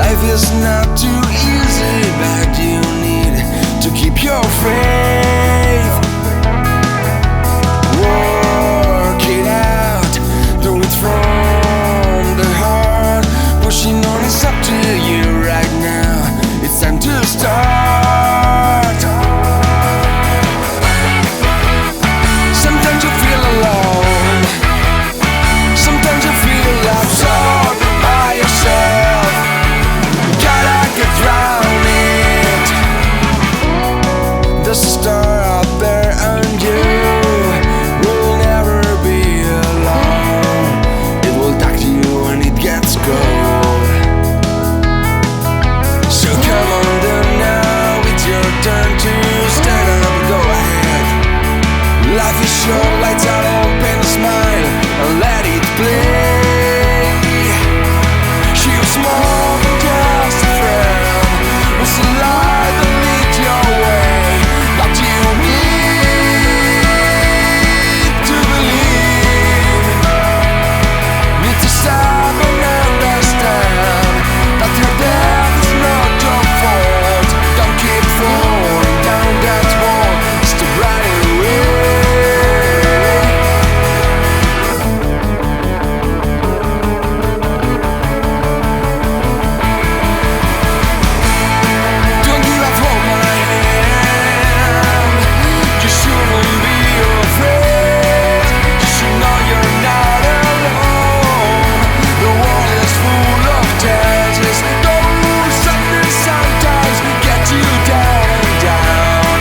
Life is not too easy, but you need to keep your faith. Work it out, do it from the heart. Pushing on is up to you right now. It's time to start. Sometimes you feel alone, sometimes you feel absorbed by yourself. Gotta get drowned it. There's a star out there and you will never be alone. It will talk to you when it gets cold. So come on then now, it's your turn to stand up, go ahead. Life is short, lights out, open a smile and let it play. She was more than just a friend, was a light that leads your way. But you need to believe, need to stop and understand that your death is not your fault. Don't keep falling down that wall, it's the right way. Don't give up hope, my hand. You shouldn't be afraid. You should know you're not alone. The world is full of chances. Those something sometimes get you down and down.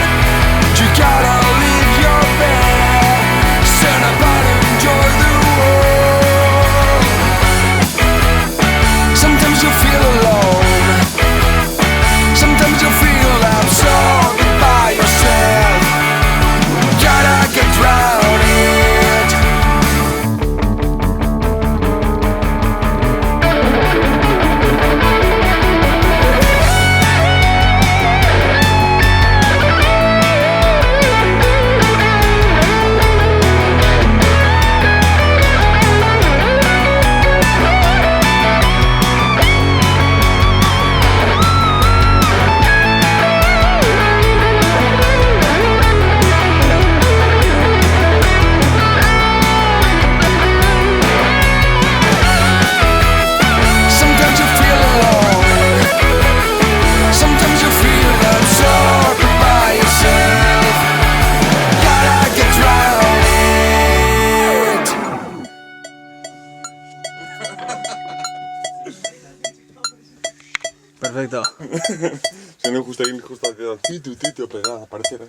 You gotta leave your bed, stand up and enjoy the world. Sometimes you feel alone, sometimes you feel absorbed by yourself. Gotta get drowned it. Sometimes you feel alone, sometimes you feel absorbed by yourself. Gotta get drowned it. Perfecto. Se me gusta ir justo a titu, pegada, aparecer.